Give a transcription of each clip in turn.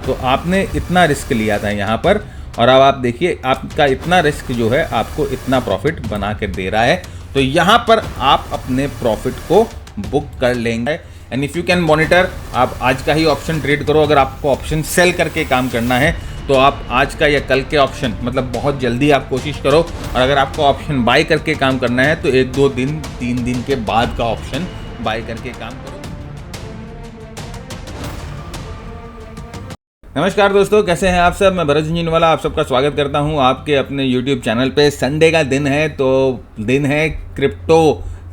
तो आपने इतना रिस्क लिया था यहाँ पर, और अब आप देखिए आपका इतना रिस्क जो है आपको इतना प्रॉफिट बना के दे रहा है। तो यहाँ पर आप अपने प्रॉफिट को बुक कर लेंगे। And if you can monitor, आप आज का ही ऑप्शन ट्रेड करो। अगर आपको ऑप्शन सेल करके काम करना है तो आप आज का या कल के ऑप्शन, मतलब बहुत जल्दी आप कोशिश करो। और अगर आपको ऑप्शन बाय करके काम करना है तो 1-2 दिन 3 दिन के बाद का ऑप्शन बाय करके काम करो। नमस्कार दोस्तों, कैसे हैं आप सब। मैं भरत झुंझुनवाला आप सबका स्वागत करता हूं आपके अपने YouTube चैनल पे। संडे का दिन है तो दिन है क्रिप्टो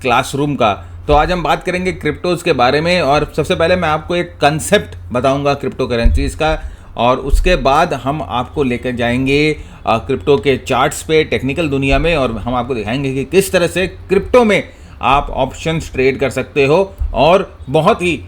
क्लासरूम का। तो आज हम बात करेंगे क्रिप्टोज़ के बारे में, और सबसे पहले मैं आपको एक कंसेप्ट बताऊंगा क्रिप्टो करेंसीज़ का, और उसके बाद हम आपको लेकर जाएंगे क्रिप्टो के चार्ट्स पे, टेक्निकल दुनिया में, और हम आपको दिखाएंगे कि किस तरह से क्रिप्टो में आप ऑप्शंस ट्रेड कर सकते हो और बहुत ही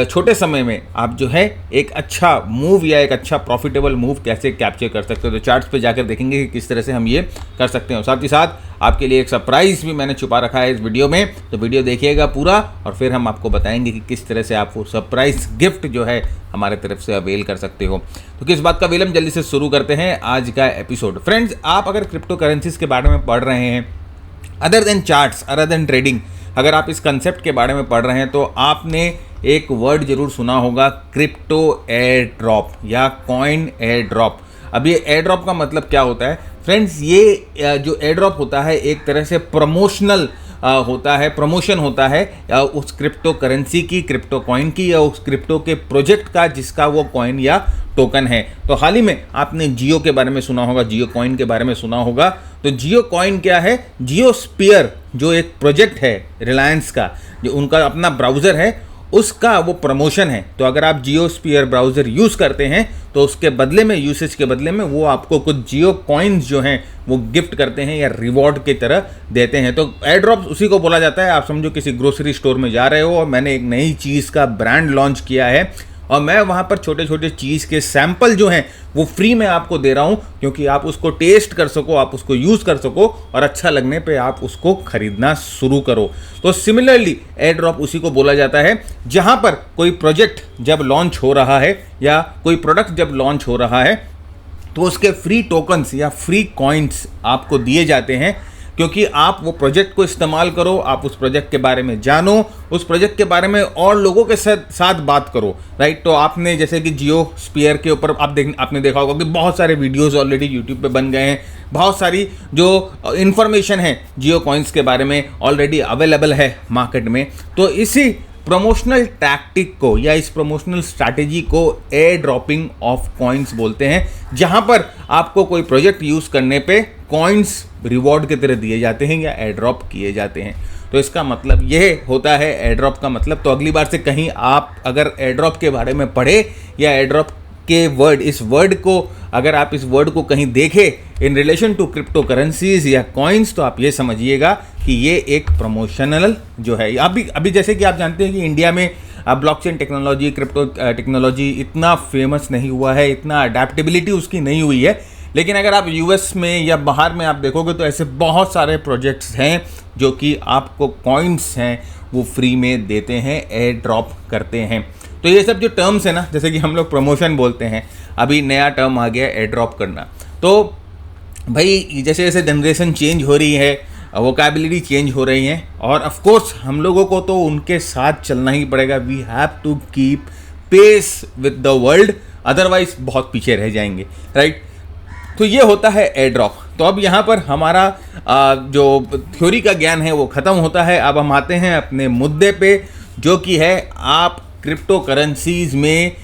छोटे समय में आप जो है एक अच्छा मूव या एक अच्छा प्रॉफिटेबल मूव कैसे कैप्चर कर सकते हो। तो चार्ट्स पे जाकर देखेंगे कि किस तरह से हम ये कर सकते हैं। साथ ही साथ आपके लिए एक सरप्राइज़ भी मैंने छुपा रखा है इस वीडियो में, तो वीडियो देखिएगा पूरा, और फिर हम आपको बताएंगे कि किस तरह से आप वो सरप्राइज गिफ्ट जो है हमारे तरफ से अवेल कर सकते हो। तो किस बात का अवेल, हम जल्दी से शुरू करते हैं आज का एपिसोड। फ्रेंड्स, आप अगर क्रिप्टो करेंसीज के बारे में पढ़ रहे हैं, other than charts, other than trading, अगर आप इस कंसेप्ट के बारे में पढ़ रहे हैं तो आपने एक वर्ड जरूर सुना होगा, क्रिप्टो एयर ड्रॉप या कॉइन एयर ड्रॉप। अब ये एयर ड्रॉप का मतलब क्या होता है फ्रेंड्स? ये जो एयर ड्रॉप होता है एक तरह से प्रमोशनल होता है, प्रमोशन होता है उस क्रिप्टो करेंसी की, क्रिप्टो कॉइन की, या उस क्रिप्टो के प्रोजेक्ट का जिसका वो कॉइन या टोकन है। तो हाल ही में आपने जियो के बारे में सुना होगा, जियो कॉइन के बारे में सुना होगा। तो जियो कॉइन क्या है? जियो स्पीयर जो एक प्रोजेक्ट है रिलायंस का, जो उनका अपना ब्राउज़र है, उसका वो प्रमोशन है। तो अगर आप जियो स्पीयर ब्राउज़र यूज़ करते हैं तो उसके बदले में, यूसेज के बदले में, वो आपको कुछ जियो कॉइन्स जो हैं वो गिफ्ट करते हैं या रिवॉर्ड की तरह देते हैं। तो एयर ड्रॉप उसी को बोला जाता है। आप समझो किसी ग्रोसरी स्टोर में जा रहे हो और मैंने एक नई चीज़ का ब्रांड लॉन्च किया है और मैं वहाँ पर छोटे छोटे चीज़ के सैंपल जो हैं वो फ्री में आपको दे रहा हूँ, क्योंकि आप उसको टेस्ट कर सको, आप उसको यूज़ कर सको, और अच्छा लगने पे आप उसको खरीदना शुरू करो। तो सिमिलरली एयर ड्रॉप उसी को बोला जाता है, जहाँ पर कोई प्रोजेक्ट जब लॉन्च हो रहा है या कोई प्रोडक्ट जब लॉन्च हो रहा है तो उसके फ्री टोकन्स या फ्री कॉइन्स आपको दिए जाते हैं, क्योंकि आप वो प्रोजेक्ट को इस्तेमाल करो, आप उस प्रोजेक्ट के बारे में जानो, उस प्रोजेक्ट के बारे में और लोगों के साथ बात करो, राइट। तो आपने जैसे कि जियो स्पीयर के ऊपर आपने देखा होगा कि बहुत सारे वीडियोस ऑलरेडी यूट्यूब पे बन गए हैं, बहुत सारी जो इन्फॉर्मेशन है जियो कॉइन्स के बारे में ऑलरेडी अवेलेबल है मार्केट में। तो इसी प्रमोशनल टैक्टिक को या इस प्रमोशनल स्ट्रैटेजी को एयर ड्रॉपिंग ऑफ कॉइन्स बोलते हैं, जहां पर आपको कोई प्रोजेक्ट यूज़ करने पे कॉइन्स रिवॉर्ड की तरह दिए जाते हैं या एयर ड्रॉप किए जाते हैं। तो इसका मतलब यह होता है एयर ड्रॉप का मतलब। तो अगली बार से कहीं आप अगर एयर ड्रॉप के बारे में पढ़े या एयर ड्रॉप के वर्ड, इस वर्ड को, अगर आप इस वर्ड को कहीं देखें in relation to crypto currencies या कॉइन्स, तो आप ये समझिएगा कि ये एक प्रमोशनल जो है। अभी जैसे कि आप जानते हैं कि इंडिया में ब्लॉकचेन टेक्नोलॉजी, क्रिप्टो टेक्नोलॉजी इतना फेमस नहीं हुआ है, इतना अडेप्टेबिलिटी उसकी नहीं हुई है। लेकिन अगर आप यूएस में या बाहर में आप देखोगे तो ऐसे बहुत सारे प्रोजेक्ट्स हैं जो कि आपको कॉइन्स हैं वो फ्री में देते हैं, एयर ड्रॉप करते हैं। तो ये सब जो टर्म्स है ना, जैसे कि हम लोग प्रमोशन बोलते हैं, अभी नया टर्म आ गया एयर ड्रॉप करना। तो भाई जैसे जैसे जनरेशन चेंज हो रही है, वोकैबुलरी चेंज हो रही है, और ऑफ कोर्स हम लोगों को तो उनके साथ चलना ही पड़ेगा। We have to keep pace with the world, otherwise बहुत पीछे रह जाएंगे, राइट। तो ये होता है एयर ड्रॉप। तो अब यहाँ पर हमारा जो थ्योरी का ज्ञान है वो ख़त्म होता है। अब हम आते हैं अपने मुद्दे पे, जो कि है आप क्रिप्टो करेंसीज में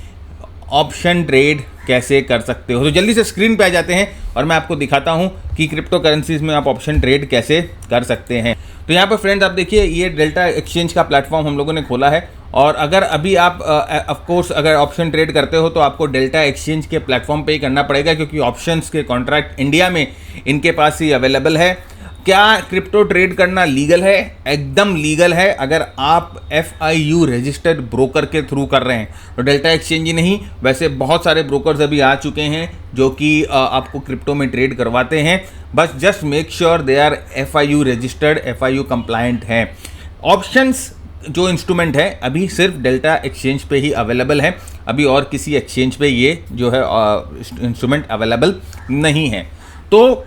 ऑप्शन ट्रेड कैसे कर सकते हो। तो जल्दी से स्क्रीन पे आ जाते हैं और मैं आपको दिखाता हूँ कि क्रिप्टो करेंसीज में आप ऑप्शन ट्रेड कैसे कर सकते हैं। तो यहाँ पर फ्रेंड्स आप देखिए, ये डेल्टा एक्सचेंज का प्लेटफॉर्म हम लोगों ने खोला है, और अगर अभी आप ऑफ कोर्स अगर ऑप्शन ट्रेड करते हो तो आपको डेल्टा एक्सचेंज के प्लेटफॉर्म पे ही करना पड़ेगा, क्योंकि ऑप्शंस के कॉन्ट्रैक्ट इंडिया में इनके पास ही अवेलेबल है। क्या क्रिप्टो ट्रेड करना लीगल है? एकदम लीगल है, अगर आप FIU रजिस्टर्ड ब्रोकर के थ्रू कर रहे हैं। तो डेल्टा एक्सचेंज ही नहीं, वैसे बहुत सारे ब्रोकर्स अभी आ चुके हैं जो कि आपको क्रिप्टो में ट्रेड करवाते हैं। बस just make sure they are FIU registered, FIU compliant हैं। ऑप्शंस जो इंस्ट्रूमेंट है अभी सिर्फ डेल्टा एक्सचेंज पे ही अवेलेबल है, अभी और किसी एक्सचेंज पे ये जो है इंस्ट्रूमेंट अवेलेबल नहीं है। तो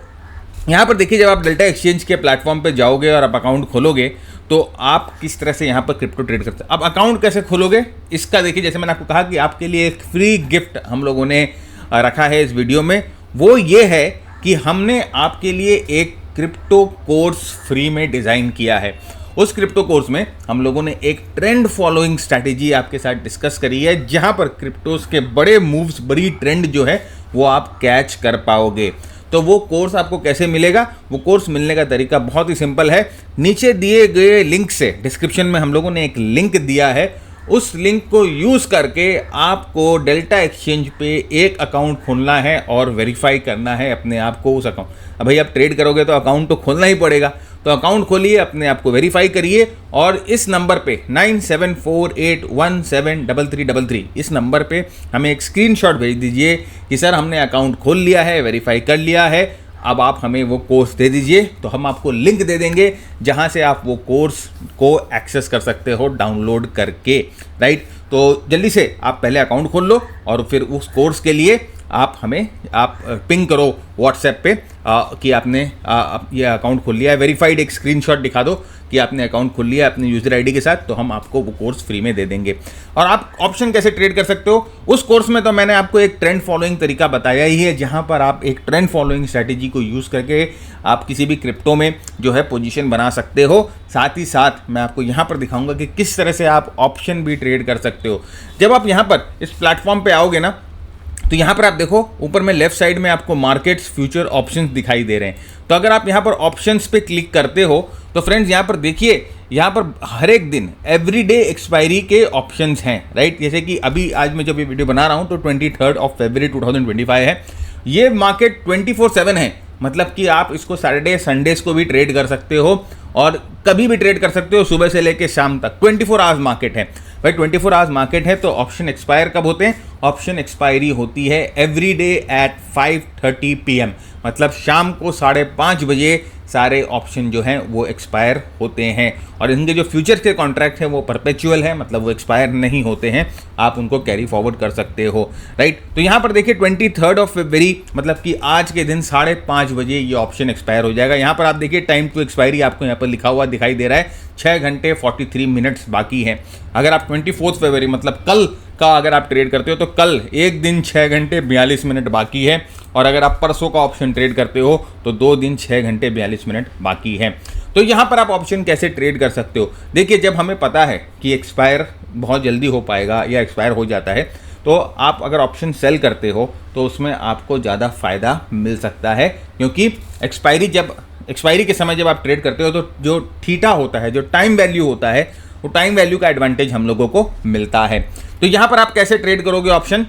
यहाँ पर देखिए, जब आप डेल्टा एक्सचेंज के प्लेटफॉर्म पे जाओगे और आप अकाउंट खोलोगे तो आप किस तरह से यहाँ पर क्रिप्टो ट्रेड करते हैं। अब अकाउंट कैसे खोलोगे इसका देखिए, जैसे मैंने आपको कहा कि आपके लिए एक फ्री गिफ्ट हम लोगों ने रखा है इस वीडियो में, वो ये है कि हमने आपके लिए एक क्रिप्टो कोर्स फ्री में डिज़ाइन किया है। उस क्रिप्टो कोर्स में हम लोगों ने एक ट्रेंड फॉलोइंग स्ट्रैटेजी आपके साथ डिस्कस करी है, जहां पर क्रिप्टोस के बड़े मूव्स, बड़ी ट्रेंड जो है वो आप कैच कर पाओगे। तो वो कोर्स आपको कैसे मिलेगा? वो कोर्स मिलने का तरीका बहुत ही सिंपल है। नीचे दिए गए लिंक से, डिस्क्रिप्शन में हम लोगों ने एक लिंक दिया है, उस लिंक को यूज़ करके आपको डेल्टा एक्सचेंज पे एक अकाउंट खोलना है और वेरीफाई करना है अपने आप को उस अकाउंट। अब भाई आप ट्रेड करोगे तो अकाउंट तो खोलना ही पड़ेगा, तो अकाउंट खोलिए, अपने आप को वेरीफाई करिए और इस नंबर पे 9748173333 इस नंबर पे हमें एक स्क्रीनशॉट भेज दीजिए कि सर हमने अकाउंट खोल लिया है, वेरीफाई कर लिया है, अब आप हमें वो कोर्स दे दीजिए। तो हम आपको लिंक दे देंगे जहां से आप वो कोर्स को एक्सेस कर सकते हो डाउनलोड करके, राइट। तो जल्दी से आप पहले अकाउंट खोल लो और फिर उस कोर्स के लिए आप हमें पिंग करो व्हाट्सएप पे कि आपने ये अकाउंट खोल लिया है, वेरीफाइड एक स्क्रीनशॉट दिखा दो कि आपने अकाउंट खोल लिया है अपने यूज़र आईडी के साथ, तो हम आपको वो कोर्स फ्री में दे देंगे। और आप ऑप्शन कैसे ट्रेड कर सकते हो उस कोर्स में, तो मैंने आपको एक ट्रेंड फॉलोइंग तरीका बताया ही है, जहां पर आप एक ट्रेंड फॉलोइंग स्ट्रैटेजी को यूज़ करके आप किसी भी क्रिप्टो में जो है पोजीशन बना सकते हो। साथ ही साथ मैं आपको यहाँ पर दिखाऊंगा कि किस तरह से आप ऑप्शन भी ट्रेड कर सकते हो। जब आप यहाँ पर इस प्लेटफॉर्म पर आओगे ना, तो यहाँ पर आप देखो ऊपर में लेफ्ट साइड में आपको मार्केट्स, फ्यूचर, ऑप्शंस दिखाई दे रहे हैं। तो अगर आप यहाँ पर ऑप्शंस पे क्लिक करते हो तो फ्रेंड्स यहाँ पर देखिए, यहाँ पर हर एक दिन एवरीडे एक्सपायरी के ऑप्शंस हैं, राइट। जैसे कि अभी आज मैं जब ये वीडियो बना रहा हूँ तो 23 फरवरी 2025 है। ये मार्केट 24/7 है, मतलब कि आप इसको सैटरडे संडेज को भी ट्रेड कर सकते हो और कभी भी ट्रेड कर सकते हो, सुबह से लेकर शाम तक। 24 आवर्स मार्केट है भाई, 24 आवर्स मार्केट है। तो ऑप्शन एक्सपायर कब होते हैं? ऑप्शन एक्सपायरी होती है एवरी डे एट 5:30 PM, मतलब शाम को 5:30 बजे सारे ऑप्शन जो हैं वो एक्सपायर होते हैं। और इनके जो फ्यूचर्स के कॉन्ट्रैक्ट हैं वो परपेचुअल है, मतलब वो एक्सपायर नहीं होते हैं, आप उनको कैरी फॉरवर्ड कर सकते हो, राइट। तो यहाँ पर देखिए 23 फरवरी, मतलब कि आज के दिन 5:30 बजे ये ऑप्शन एक्सपायर हो जाएगा। यहाँ पर आप देखिए टाइम टू एक्सपायरी आपको यहाँ पर लिखा हुआ दिखाई दे रहा है, 6 घंटे 43 मिनट्स बाकी है। अगर आप 24 फरवरी मतलब कल का अगर आप ट्रेड करते हो तो कल एक दिन 6 घंटे 42 मिनट बाकी है, और अगर आप परसों का ऑप्शन ट्रेड करते हो तो 2 दिन 6 घंटे 42 मिनट बाकी है। तो यहाँ पर आप ऑप्शन कैसे ट्रेड कर सकते हो? देखिए, जब हमें पता है कि एक्सपायर बहुत जल्दी हो पाएगा या एक्सपायर हो जाता है, तो आप अगर ऑप्शन सेल करते हो तो उसमें आपको ज़्यादा फ़ायदा मिल सकता है, क्योंकि एक्सपायरी के समय जब आप ट्रेड करते हो तो जो थीटा होता है, जो टाइम वैल्यू होता है, वो टाइम वैल्यू का एडवांटेज हम लोगों को मिलता है। तो यहाँ पर आप कैसे ट्रेड करोगे ऑप्शन?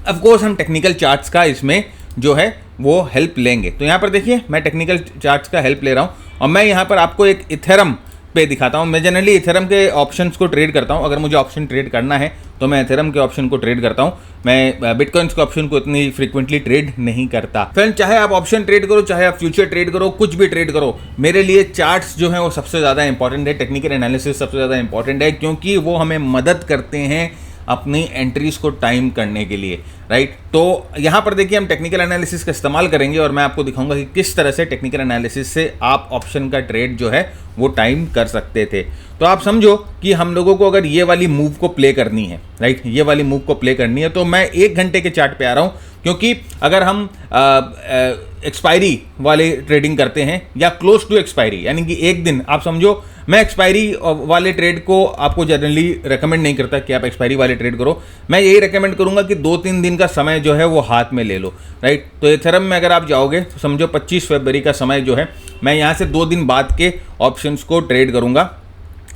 ऑफ कोर्स हम टेक्निकल चार्ट्स का इसमें जो है वो हेल्प लेंगे। तो यहाँ पर देखिए मैं टेक्निकल चार्ट्स का हेल्प ले रहा हूँ और मैं यहाँ पर आपको एक इथेरम पे दिखाता हूँ। मैं जनरली इथेरम के ऑप्शंस को ट्रेड करता हूँ, अगर मुझे ऑप्शन ट्रेड करना है तो मैं इथेरम के ऑप्शन को ट्रेड करता हूँ। मैं बिटकॉइंस के ऑप्शन को इतनी फ्रीक्वेंटली ट्रेड नहीं करता। फ्रेंड, चाहे आप ऑप्शन ट्रेड करो, चाहे आप फ्यूचर ट्रेड करो, कुछ भी ट्रेड करो, मेरे लिए चार्ट्स जो हैं वो सबसे ज़्यादा इंपॉर्टेंट है, टेक्निकल एनालिसिस सबसे ज़्यादा इंपॉर्टेंट है, क्योंकि वो हमें मदद करते हैं अपनी एंट्रीज को टाइम करने के लिए, राइट। तो यहाँ पर देखिए हम टेक्निकल एनालिसिस का इस्तेमाल करेंगे और मैं आपको दिखाऊंगा कि किस तरह से टेक्निकल एनालिसिस से आप ऑप्शन का ट्रेड जो है वो टाइम कर सकते थे। तो आप समझो कि हम लोगों को अगर ये वाली मूव को प्ले करनी है, राइट, ये वाली मूव को प्ले करनी है, तो मैं 1 घंटे के चार्ट पे आ रहा हूँ, क्योंकि अगर हम एक्सपायरी वाले ट्रेडिंग करते हैं या क्लोज टू एक्सपायरी, यानी कि एक दिन, आप समझो मैं एक्सपायरी वाले ट्रेड को आपको जनरली रेकमेंड नहीं करता कि आप एक्सपायरी वाले ट्रेड करो। मैं यही रेकमेंड करूंगा कि 2-3 दिन का समय जो है वो हाथ में ले लो, राइट। तो इथेरम में अगर आप जाओगे तो समझो 25 फरवरी का समय जो है, मैं यहाँ से 2 दिन बाद के ऑप्शंस को ट्रेड करूंगा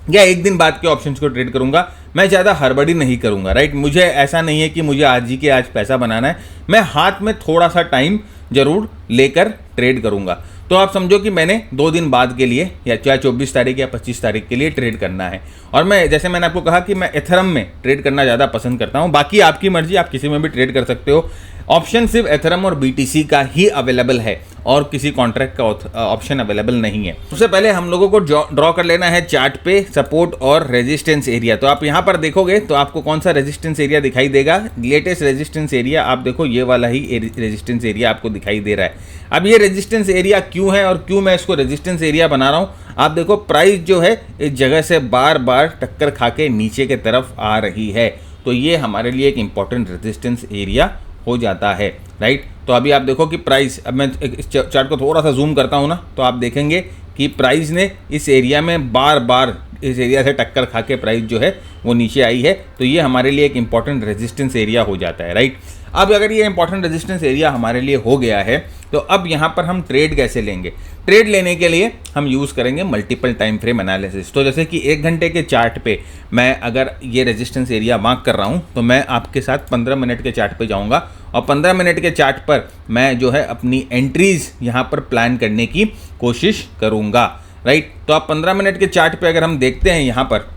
या 1 दिन बाद के ऑप्शंस को ट्रेड करूंगा। मैं ज़्यादा हड़बड़ी नहीं करूंगा, राइट। मुझे ऐसा नहीं है कि मुझे आज ही के आज पैसा बनाना है, मैं हाथ में थोड़ा सा टाइम जरूर लेकर ट्रेड करूंगा। तो आप समझो कि मैंने 2 दिन बाद के लिए या चाहे 24 तारीख या 25 तारीख के लिए ट्रेड करना है। और मैं, जैसे मैंने आपको कहा कि मैं इथेरम में ट्रेड करना ज़्यादा पसंद करता हूँ, बाकी आपकी मर्जी, आप किसी में भी ट्रेड कर सकते हो। ऑप्शन सिर्फ एथेरम और BTC का ही अवेलेबल है और किसी कॉन्ट्रैक्ट का ऑप्शन अवेलेबल नहीं है। सबसे पहले हम लोगों को ड्रॉ कर लेना है चार्ट पे सपोर्ट और रेजिस्टेंस एरिया। तो आप यहाँ पर देखोगे तो आपको कौन सा रेजिस्टेंस एरिया दिखाई देगा, लेटेस्ट रेजिस्टेंस एरिया आप देखो, ये वाला ही रेजिस्टेंस एरिया आपको दिखाई दे रहा है। अब ये रेजिस्टेंस एरिया क्यों है और क्यों मैं इसको रेजिस्टेंस एरिया बना रहा हूँ, आप देखो प्राइस जो है इस जगह से बार बार टक्कर खा के नीचे के तरफ आ रही है, तो ये हमारे लिए एक इंपॉर्टेंट रेजिस्टेंस एरिया हो जाता है, राइट। तो अभी आप देखो कि प्राइस, अब मैं इस चार्ट को थोड़ा सा जूम करता हूँ ना, तो आप देखेंगे कि प्राइस ने इस एरिया में बार बार इस एरिया से टक्कर खा के प्राइस जो है वो नीचे आई है, तो ये हमारे लिए एक इंपॉर्टेंट रेजिस्टेंस एरिया हो जाता है, राइट। अब अगर ये इंपॉर्टेंट रेजिस्टेंस एरिया हमारे लिए हो गया है तो अब यहाँ पर हम ट्रेड कैसे लेंगे। ट्रेड लेने के लिए हम यूज़ करेंगे मल्टीपल टाइम फ्रेम एनालिसिस। तो जैसे कि 1 घंटे के चार्ट पे मैं अगर ये रेजिस्टेंस एरिया मार्क कर रहा हूँ तो मैं आपके साथ 15 मिनट के चार्ट पे जाऊँगा और 15 मिनट के चार्ट पर मैं जो है अपनी एंट्रीज यहाँ पर प्लान करने की कोशिश करूँगा, राइट। तो आप 15 मिनट के चार्ट पे अगर हम देखते हैं यहाँ पर,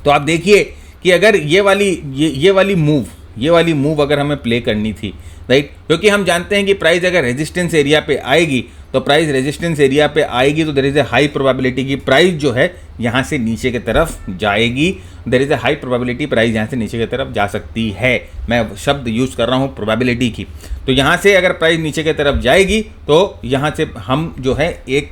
तो आप देखिए कि अगर ये वाली मूव अगर हमें प्ले करनी थी, राइट, क्योंकि हम जानते हैं कि प्राइस अगर रेजिस्टेंस एरिया पे आएगी तो प्राइस रेजिस्टेंस एरिया पे आएगी तो there is a high probability की प्राइस जो है यहाँ से नीचे की तरफ जाएगी। There is a high probability price यहाँ से नीचे की तरफ जा सकती है। मैं शब्द यूज़ कर रहा हूँ प्रोबेबिलिटी की। तो यहाँ से अगर प्राइस नीचे की तरफ जाएगी तो यहाँ से हम जो है एक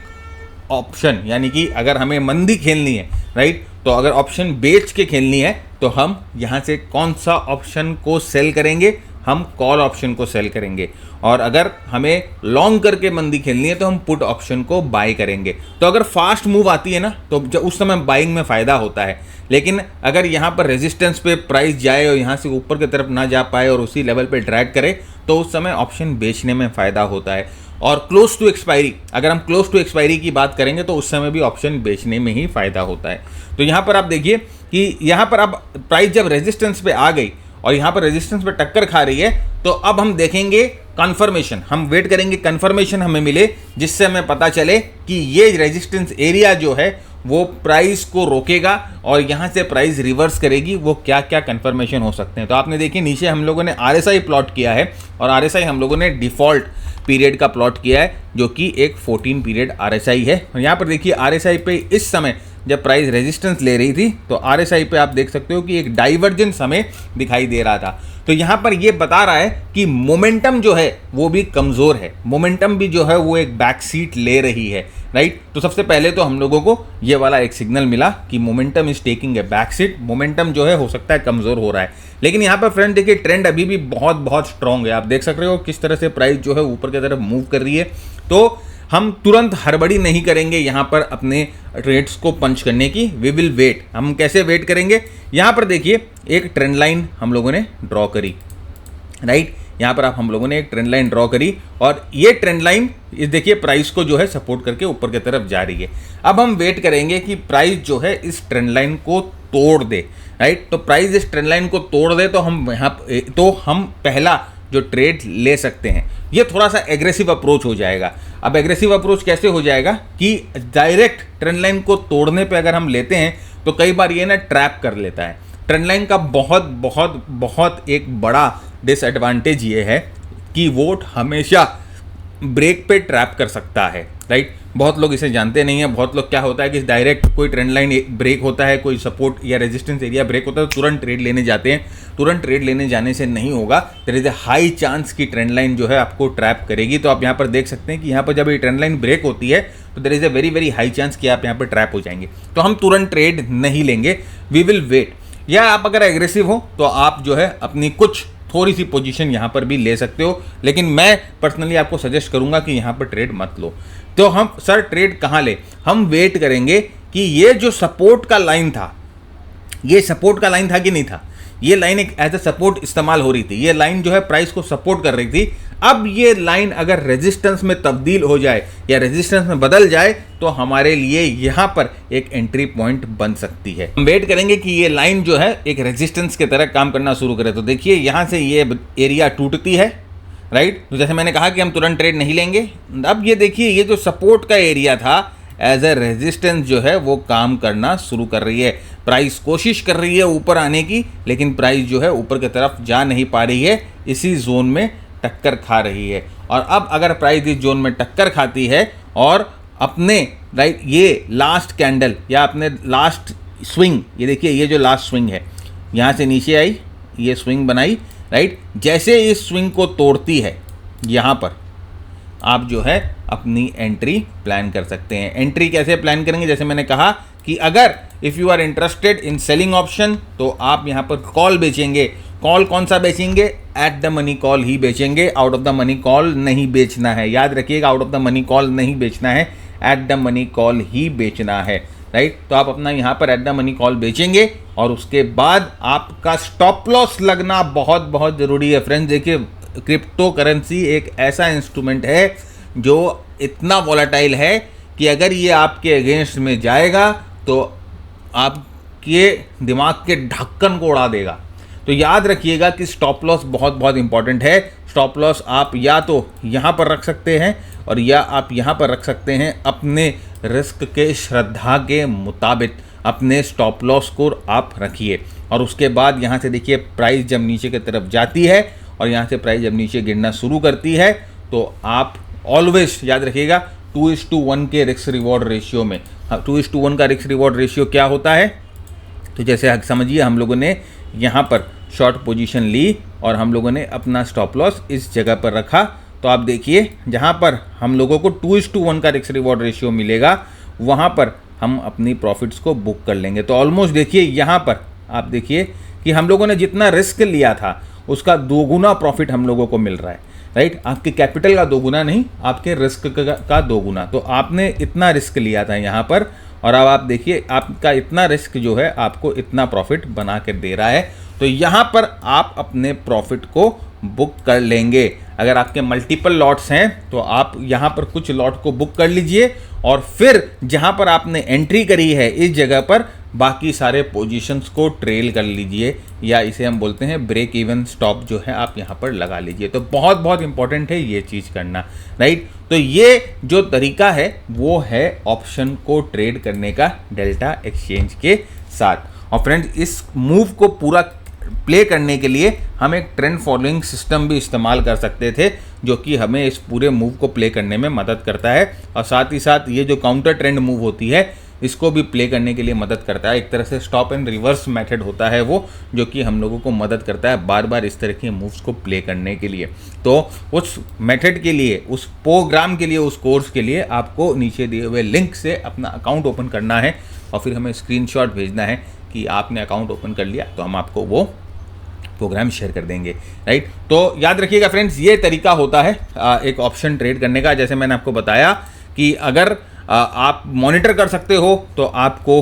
ऑप्शन, यानी कि अगर हमें मंदी खेलनी है, राइट, तो अगर ऑप्शन बेच के खेलनी है तो हम यहाँ से कौन सा ऑप्शन को सेल करेंगे, हम कॉल ऑप्शन को सेल करेंगे। और अगर हमें लॉन्ग करके मंदी खेलनी है तो हम पुट ऑप्शन को बाय करेंगे। तो अगर फास्ट मूव आती है ना तो जब उस समय बाइंग में फ़ायदा होता है, लेकिन अगर यहाँ पर रेजिस्टेंस पे प्राइस जाए और यहाँ से ऊपर की तरफ ना जा पाए और उसी लेवल पे ड्रैग करे तो उस समय ऑप्शन बेचने में फ़ायदा होता है। और क्लोज टू एक्सपायरी, अगर हम क्लोज टू एक्सपायरी की बात करेंगे तो उस समय भी ऑप्शन बेचने में ही फ़ायदा होता है। तो यहाँ पर आप देखिए कि यहाँ पर अब प्राइस जब रेजिस्टेंस पे आ गई और यहाँ पर रेजिस्टेंस पे टक्कर खा रही है तो अब हम देखेंगे कंफर्मेशन, हम वेट करेंगे कंफर्मेशन हमें मिले जिससे हमें पता चले कि ये रेजिस्टेंस एरिया जो है वो प्राइस को रोकेगा और यहाँ से प्राइस रिवर्स करेगी। वो क्या क्या कंफर्मेशन हो सकते हैं। तो आपने देखिए नीचे हम लोगों ने RSI प्लॉट किया है और RSI हम लोगों ने डिफ़ॉल्ट पीरियड का प्लॉट किया है जो कि एक 14 पीरियड RSI है। और यहाँ पर देखिए RSI पे इस समय जब प्राइस रेजिस्टेंस ले रही थी तो RSI पे आप देख सकते हो कि एक डाइवर्जेंस हमें दिखाई दे रहा था। तो यहाँ पर ये बता रहा है कि मोमेंटम जो है वो भी कमज़ोर है, मोमेंटम भी जो है वो एक बैक सीट ले रही है, राइट। तो सबसे पहले तो हम लोगों को ये वाला एक सिग्नल मिला कि momentum is taking a back seat, momentum जो है हो सकता है कमज़ोर हो रहा है। लेकिन यहाँ पर फ्रेंड देखिए ट्रेंड अभी भी बहुत बहुत स्ट्रॉन्ग है। आप देख सक रहे हो किस तरह से प्राइस जो है ऊपर की तरफ मूव कर रही है। तो हम तुरंत हड़बड़ी नहीं करेंगे यहाँ पर अपने ट्रेड्स को पंच करने की, वी विल वेट। हम कैसे वेट करेंगे, यहाँ पर देखिए एक ट्रेंड लाइन हम लोगों ने ड्रॉ करी, राइट। यहाँ पर आप हम लोगों ने एक ट्रेंड लाइन ड्रॉ करी और ये ट्रेंड लाइन इस देखिए प्राइस को जो है सपोर्ट करके ऊपर की तरफ जा रही है। अब हम वेट करेंगे कि प्राइस जो है इस ट्रेंड लाइन को तोड़ दे, राइट। तो प्राइस इस ट्रेंड लाइन को तोड़ दे तो हम पहला जो ट्रेड ले सकते हैं। ये थोड़ा सा एग्रेसिव अप्रोच हो जाएगा। अब एग्रेसिव अप्रोच कैसे हो जाएगा कि डायरेक्ट ट्रेंड लाइन को तोड़ने पे अगर हम लेते हैं तो कई बार ये ना ट्रैप कर लेता है। ट्रेंड लाइन का बहुत बहुत बहुत एक बड़ा डिसएडवांटेज ये है कि वो हमेशा ब्रेक पे ट्रैप कर सकता है, राइट। बहुत लोग इसे जानते नहीं हैं। बहुत लोग क्या होता है कि डायरेक्ट कोई ट्रेंड लाइन ब्रेक होता है, कोई सपोर्ट या रेजिस्टेंस एरिया ब्रेक होता है तो तुरंत ट्रेड लेने जाते हैं। तुरंत ट्रेड लेने जाने से नहीं होगा, there is a high chance की ट्रेंड लाइन जो है आपको ट्रैप करेगी। तो आप यहाँ पर देख सकते हैं कि यहाँ पर जब ये ट्रेंड लाइन ब्रेक होती है तो there is a very very high chance कि आप यहाँ पर ट्रैप हो जाएंगे। तो हम तुरंत ट्रेड नहीं लेंगे, वी विल वेट। या आप अगर एग्रेसिव हो तो आप जो है अपनी कुछ थोड़ी सी पोजीशन यहाँ पर भी ले सकते हो, लेकिन मैं पर्सनली आपको सजेस्ट करूंगा कि यहाँ पर ट्रेड मत लो। तो हम सर ट्रेड कहाँ ले, हम वेट करेंगे कि ये जो सपोर्ट का लाइन था, ये सपोर्ट का लाइन था कि नहीं था, ये लाइन एक एज ए सपोर्ट इस्तेमाल हो रही थी। ये लाइन जो है प्राइस को सपोर्ट कर रही थी। अब ये लाइन अगर रेजिस्टेंस में तब्दील हो जाए या रेजिस्टेंस में बदल जाए तो हमारे लिए यहाँ पर एक एंट्री पॉइंट बन सकती है। हम वेट करेंगे कि ये लाइन जो है एक रेजिस्टेंस की तरह काम करना शुरू करे। तो देखिए यहाँ से ये एरिया टूटती है, राइट। तो जैसे मैंने कहा कि हम तुरंत ट्रेड नहीं लेंगे। अब ये देखिए ये जो सपोर्ट का एरिया था एज ए रेजिस्टेंस जो है वो काम करना शुरू कर रही है। प्राइस कोशिश कर रही है ऊपर आने की, लेकिन प्राइस जो है ऊपर की तरफ जा नहीं पा रही है। इसी जोन में टक्कर खा रही है। और अब अगर प्राइस इस जोन में टक्कर खाती है और अपने राइट ये लास्ट कैंडल या अपने लास्ट स्विंग, ये देखिए ये जो लास्ट स्विंग है, यहाँ से नीचे आई, ये स्विंग बनाई राइट, जैसे इस स्विंग को तोड़ती है यहाँ पर आप जो है अपनी एंट्री प्लान कर सकते हैं। एंट्री कैसे प्लान करेंगे, जैसे मैंने कहा कि अगर if you are interested in selling option तो आप यहाँ पर कॉल बेचेंगे। कॉल कौन सा बेचेंगे, एट द मनी कॉल ही बेचेंगे, out of the money call नहीं बेचना है। याद रखिएगा, out of the money call नहीं बेचना है, एट द मनी कॉल ही बेचना है राइट। तो आप अपना यहाँ पर एट द मनी कॉल बेचेंगे और उसके बाद आपका स्टॉप लॉस लगना बहुत बहुत ज़रूरी है फ्रेंड्स। देखिए क्रिप्टो करेंसी एक ऐसा इंस्ट्रूमेंट है जो इतना वॉलेटाइल है कि अगर ये आपके अगेंस्ट में जाएगा तो आपके दिमाग के ढक्कन को उड़ा देगा। तो याद रखिएगा कि स्टॉप लॉस बहुत बहुत इंपॉर्टेंट है। स्टॉप लॉस आप या तो यहाँ पर रख सकते हैं और या आप यहाँ पर रख सकते हैं। अपने रिस्क के श्रद्धा के मुताबिक अपने स्टॉप लॉस को आप रखिए और उसके बाद यहाँ से देखिए प्राइस जब नीचे की तरफ जाती है और यहाँ से प्राइस जब नीचे गिरना शुरू करती है तो आप ऑलवेज याद रखिएगा 2:1 के रिस्क रिवॉर्ड रेशियो में, 2:1 का रिस्क रिवॉर्ड रेशियो क्या होता है, तो जैसे समझिए हम लोगों ने यहाँ पर शॉर्ट पोजीशन ली और हम लोगों ने अपना स्टॉप लॉस इस जगह पर रखा, तो आप देखिए जहाँ पर हम लोगों को 2:1 का रिस्क रिवॉर्ड रेशियो मिलेगा वहाँ पर हम अपनी प्रॉफिट्स को बुक कर लेंगे। तो ऑलमोस्ट देखिए यहाँ पर आप देखिए कि हम लोगों ने जितना रिस्क लिया था उसका 2 गुना प्रॉफिट हम लोगों को मिल रहा है राइट। आपके कैपिटल का 2 गुना नहीं, आपके रिस्क का 2 गुना। तो आपने इतना रिस्क लिया था यहाँ पर और अब आप देखिए आपका इतना रिस्क जो है आपको इतना प्रॉफिट बना के दे रहा है। तो यहाँ पर आप अपने प्रॉफिट को बुक कर लेंगे। अगर आपके मल्टीपल लॉट्स हैं तो आप यहाँ पर कुछ लॉट को बुक कर लीजिए और फिर जहाँ पर आपने एंट्री करी है इस जगह पर बाकी सारे पोजीशंस को ट्रेल कर लीजिए, या इसे हम बोलते हैं ब्रेक इवन स्टॉप जो है आप यहाँ पर लगा लीजिए। तो बहुत बहुत इंपॉर्टेंट है ये चीज़ करना राइट। तो ये जो तरीका है वो है ऑप्शन को ट्रेड करने का डेल्टा एक्सचेंज के साथ। और फ्रेंड्स इस मूव को पूरा प्ले करने के लिए हम एक ट्रेंड फॉलोइंग सिस्टम भी इस्तेमाल कर सकते थे जो कि हमें इस पूरे मूव को प्ले करने में मदद करता है और साथ ही साथ ये जो काउंटर ट्रेंड मूव होती है इसको भी प्ले करने के लिए मदद करता है। एक तरह से स्टॉप एंड रिवर्स मेथड होता है वो, जो कि हम लोगों को मदद करता है बार बार इस तरह के मूव्स को प्ले करने के लिए। तो उस मेथड के लिए, उस प्रोग्राम के लिए, उस कोर्स के लिए आपको नीचे दिए हुए लिंक से अपना अकाउंट ओपन करना है और फिर हमें स्क्रीनशॉट भेजना है कि आपने अकाउंट ओपन कर लिया, तो हम आपको वो प्रोग्राम शेयर कर देंगे राइट। तो याद रखिएगा फ्रेंड्स ये तरीका होता है एक ऑप्शन ट्रेड करने का। जैसे मैंने आपको बताया कि अगर आप मॉनिटर कर सकते हो तो आपको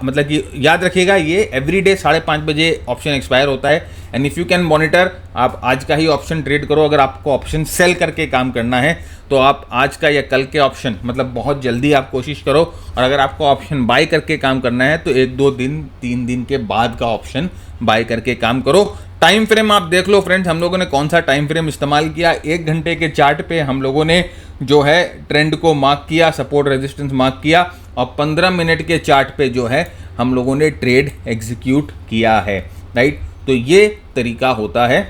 मतलब कि याद रखिएगा ये एवरीडे 5:30 बजे ऑप्शन एक्सपायर होता है। And if you can monitor, आप आज का ही ऑप्शन ट्रेड करो। अगर आपको ऑप्शन सेल करके काम करना है तो आप आज का या कल के ऑप्शन मतलब बहुत जल्दी आप कोशिश करो, और अगर आपको ऑप्शन बाय करके काम करना है तो 1-2 दिन 3 दिन के बाद का ऑप्शन बाय करके काम करो। टाइम फ्रेम आप देख लो फ्रेंड्स, हम लोगों ने कौन सा टाइम फ्रेम इस्तेमाल किया। 1 घंटे के चार्ट पे हम लोगों ने जो है ट्रेंड को मार्क किया, सपोर्ट रेजिस्टेंस मार्क किया, और 15 मिनट के चार्ट पे जो है हम लोगों ने ट्रेड एग्जीक्यूट किया है राइट। तो ये तरीका होता है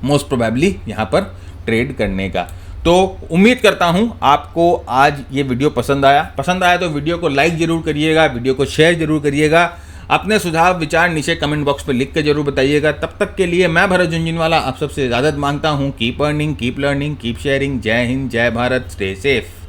मोस्ट प्रोबेबली यहाँ पर ट्रेड करने का। तो उम्मीद करता हूँ आपको आज ये वीडियो पसंद आया तो वीडियो को लाइक ज़रूर करिएगा, वीडियो को शेयर ज़रूर करिएगा, अपने सुझाव विचार नीचे कमेंट बॉक्स पे लिख के जरूर बताइएगा। तब तक के लिए मैं भरत झुंझुनवाला आप सबसे इजाज़त मांगता हूँ। Keep earning, keep learning, keep sharing. जय हिंद, जय भारत, स्टे सेफ।